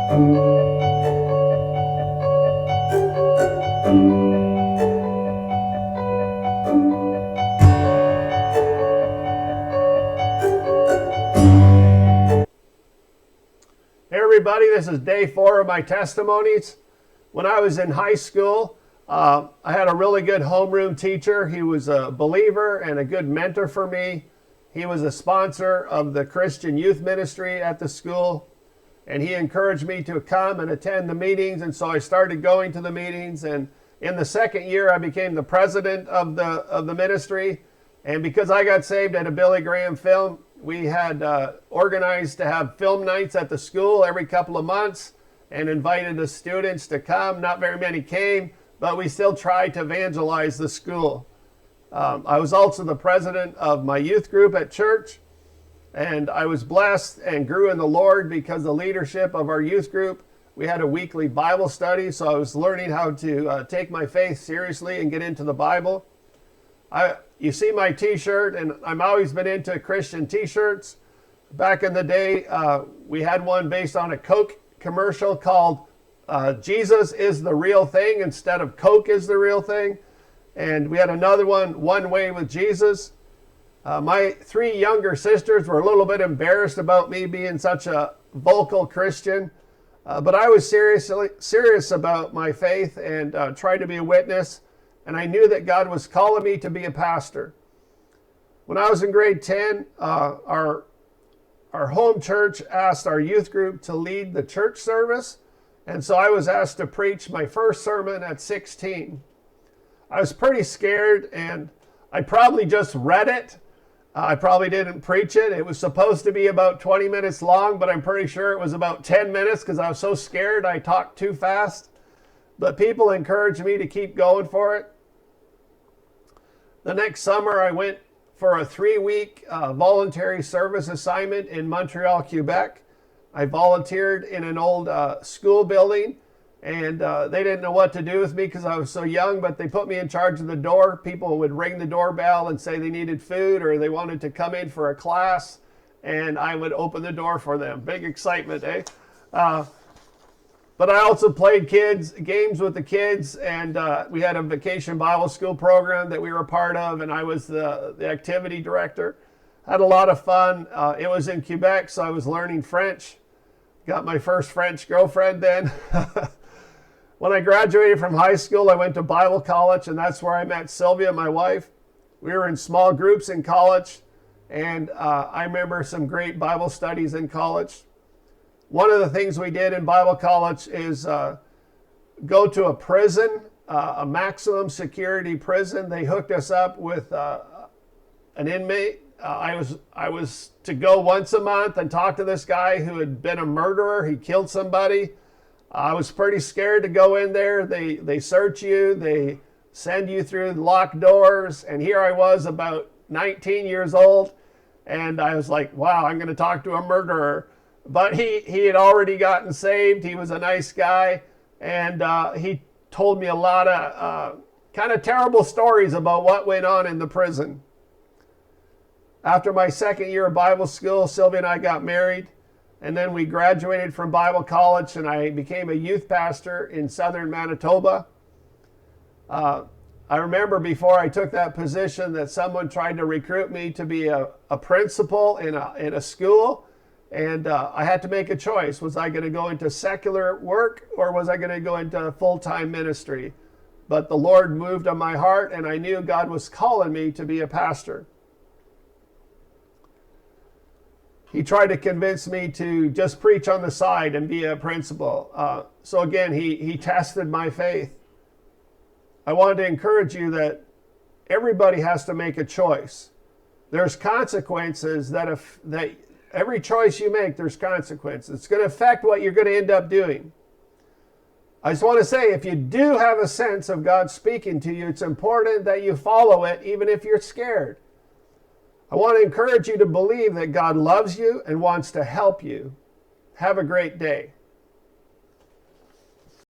Hey everybody, this is day 4 of my testimonies. When I was in high school, I had a really good homeroom teacher. He was a believer and a good mentor for me. He was a sponsor of the Christian youth ministry at the school, and he encouraged me to come and attend the meetings, and so I started going to the meetings. And in the second year, I became the president of the ministry. And because I got saved at a Billy Graham film, we had organized to have film nights at the school every couple of months and invited the students to come. Not very many came, but we still tried to evangelize the school. I was also the president of my youth group at church, and I was blessed and grew in the Lord because the leadership of our youth group, we had a weekly Bible study, so I was learning how to take my faith seriously and get into the Bible. You see my t-shirt, and I've always been into Christian t-shirts. Back in the day, we had one based on a Coke commercial called Jesus is the real thing instead of Coke is the real thing. And we had another one way with Jesus. My 3 younger sisters were a little bit embarrassed about me being such a vocal Christian. But I was serious about my faith and tried to be a witness. And I knew that God was calling me to be a pastor. When I was in grade 10, our home church asked our youth group to lead the church service. And so I was asked to preach my first sermon at 16. I was pretty scared, and I probably just read it. I probably didn't preach it. It was supposed to be about 20 minutes long, but I'm pretty sure it was about 10 minutes because I was so scared I talked too fast. But people encouraged me to keep going for it. The next summer, I went for a 3-week voluntary service assignment in Montreal, Quebec. I volunteered in an old school building, and they didn't know what to do with me because I was so young, but they put me in charge of the door. People would ring the doorbell and say they needed food or they wanted to come in for a class, and I would open the door for them. Big excitement, eh? But I also played games with the kids, and we had a vacation Bible school program that we were a part of, and I was the activity director. Had a lot of fun. It was in Quebec, so I was learning French. Got my first French girlfriend then. When I graduated from high school, I went to Bible college, and that's where I met Sylvia, my wife. We were in small groups in college, and I remember some great Bible studies in college. One of the things we did in Bible college is go to a prison, a maximum security prison. They hooked us up with an inmate. I was to go once a month and talk to this guy who had been a murderer. He killed somebody. I was pretty scared to go in there. They search you. They send you through locked doors. And here I was about 19 years old. And I was like, wow, I'm going to talk to a murderer. But he had already gotten saved. He was a nice guy. And he told me a lot of kind of terrible stories about what went on in the prison. After my second year of Bible school, Sylvia and I got married. And then we graduated from Bible college, and I became a youth pastor in southern Manitoba. I remember before I took that position that someone tried to recruit me to be a principal in a school. And I had to make a choice. Was I going to go into secular work, or was I going to go into full-time ministry? But the Lord moved on my heart, and I knew God was calling me to be a pastor. He tried to convince me to just preach on the side and be a principal. So again, he tested my faith. I wanted to encourage you that everybody has to make a choice. There's consequences that every choice you make, there's consequences. It's going to affect what you're going to end up doing. I just want to say, if you do have a sense of God speaking to you, it's important that you follow it, even if you're scared. I want to encourage you to believe that God loves you and wants to help you. Have a great day.